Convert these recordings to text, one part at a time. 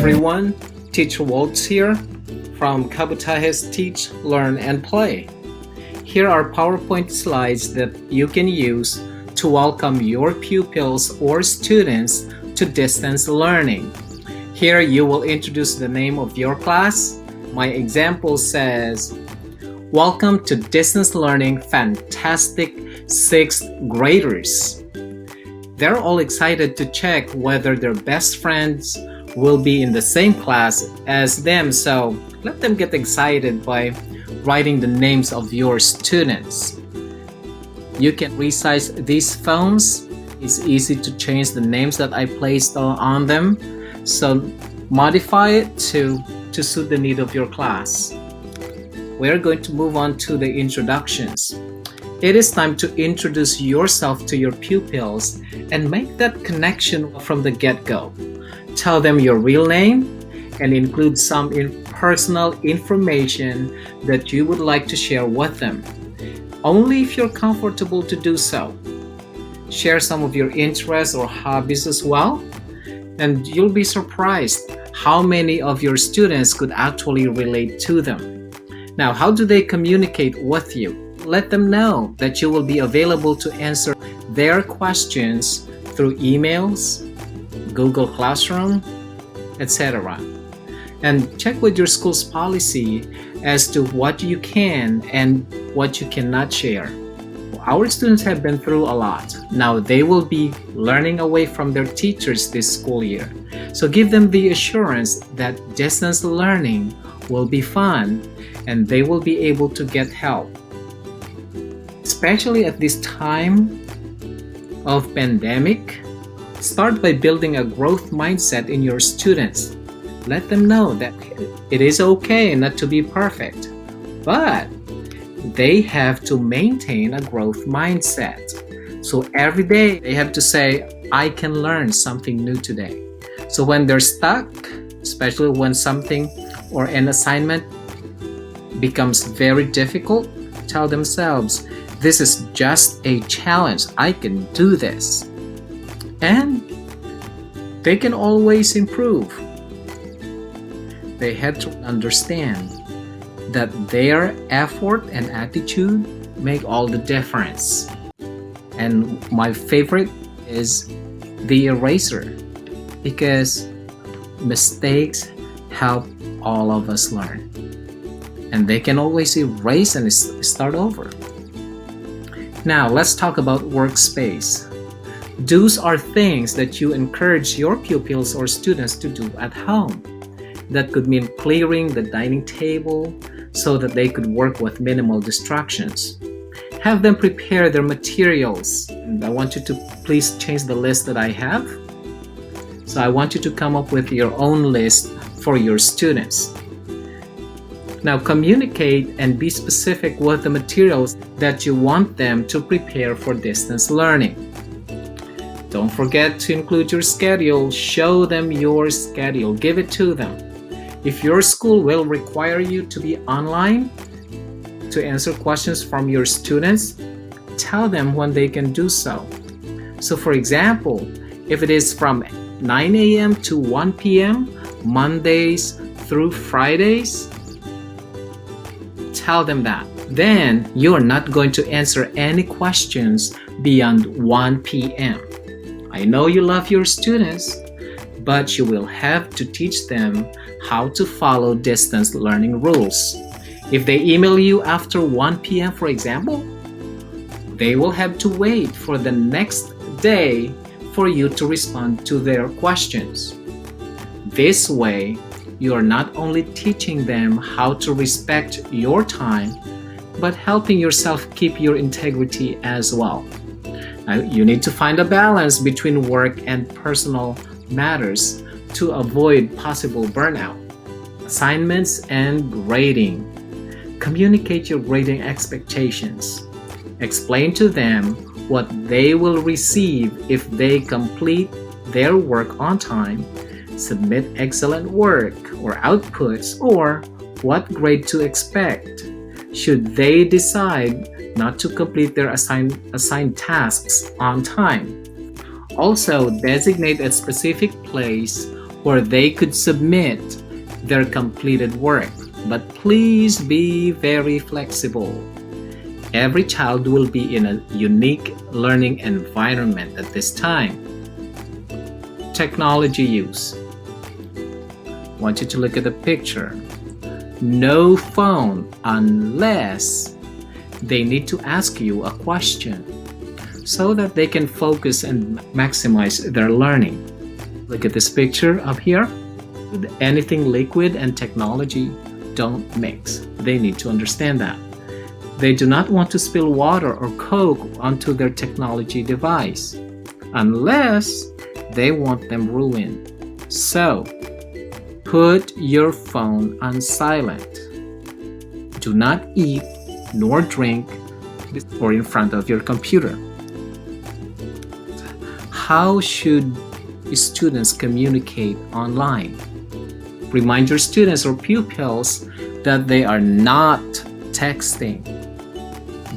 everyone, Teacher Waltz here from Cabutajes Teach, Learn, and Play. Here are PowerPoint slides that you can use to welcome your pupils or students to distance learning. Here you will introduce the name of your class. My example says, "Welcome to distance learning, fantastic 6th graders." They're all excited to check whether their best friends will be in the same class as them, so let them get excited by writing the names of your students. You can resize these phones. It's easy to change the names that I placed on them, so modify it to suit the need of your class. We're going to move on to the introductions. It is time to introduce yourself to your pupils and make that connection from the get-go. Tell them your real name and include some personal information that you would like to share with them, only if you're comfortable to do so. Share some of your interests or hobbies as well, and you'll be surprised how many of your students could actually relate to them. Now, how do they communicate with you? Let them know that you will be available to answer their questions through emails, Google Classroom, etc. And check with your school's policy as to what you can and what you cannot share. Our students have been through a lot. Now they will be learning away from their teachers this school year. So give them the assurance that distance learning will be fun and they will be able to get help. Especially at this time of pandemic, start by building a growth mindset in your students. Let them know that it is okay not to be perfect, but they have to maintain a growth mindset. So every day they have to say, I can learn something new today. So when they're stuck, especially when something or an assignment becomes very difficult, tell themselves, this is just a challenge. I can do this. And they can always improve. They have to understand that their effort and attitude make all the difference. And my favorite is the eraser, because mistakes help all of us learn. And they can always erase and start over. Now, let's talk about Workspace. Those are things that you encourage your pupils or students to do at home. That could mean clearing the dining table so that they could work with minimal distractions. Have them prepare their materials. And I want you to please change the list that I have. So I want you to come up with your own list for your students. Now communicate and be specific with the materials that you want them to prepare for distance learning. Don't forget to include your schedule. Show them your schedule. Give it to them. If your school will require you to be online to answer questions from your students, tell them when they can do so. So for example, if it is from 9 a.m. to 1 p.m., Mondays through Fridays, tell them that. Then you are not going to answer any questions beyond 1 p.m. I know you love your students, but you will have to teach them how to follow distance learning rules. If they email you after 1 p.m., for example, they will have to wait for the next day for you to respond to their questions. This way, you are not only teaching them how to respect your time, but helping yourself keep your integrity as well. Now, you need to find a balance between work and personal matters to avoid possible burnout. Assignments and grading. Communicate your grading expectations. Explain to them what they will receive if they complete their work on time, submit excellent work or outputs, or what grade to expect should they decide not to complete their assigned tasks on time. Also, designate a specific place where they could submit their completed work. But please be very flexible. Every child will be in a unique learning environment at this time. Technology use. I want you to look at the picture. No phone unless they need to ask you a question so that they can focus and maximize their learning. Look at this picture up here. Anything liquid and technology don't mix. They need to understand that. They do not want to spill water or Coke onto their technology device unless they want them ruined. So, put your phone on silent. Do not eat nor drink or in front of your computer. How should students communicate online? Remind your students or pupils that they are not texting.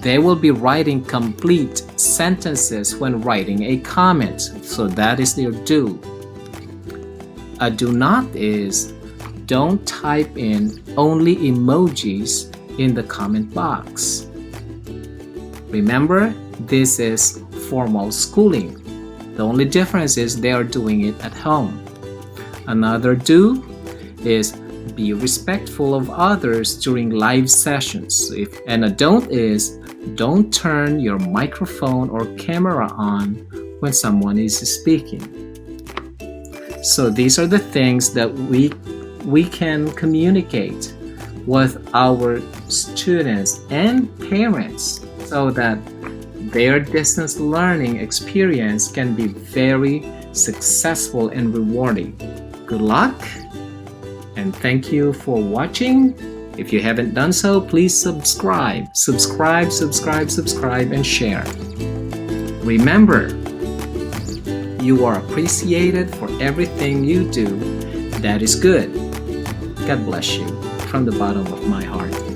They will be writing complete sentences when writing a comment, so that is their do. A do not is don't type in only emojis in the comment box. Remember, this is formal schooling. The only difference is they are doing it at home. Another do is be respectful of others during live sessions. And a don't is don't turn your microphone or camera on when someone is speaking. So these are the things that we can communicate with our students and parents so that their distance learning experience can be very successful and rewarding. Good luck, and thank you for watching. If you haven't done so, please subscribe, and share. Remember, you are appreciated for everything you do that is good. God bless you from the bottom of my heart.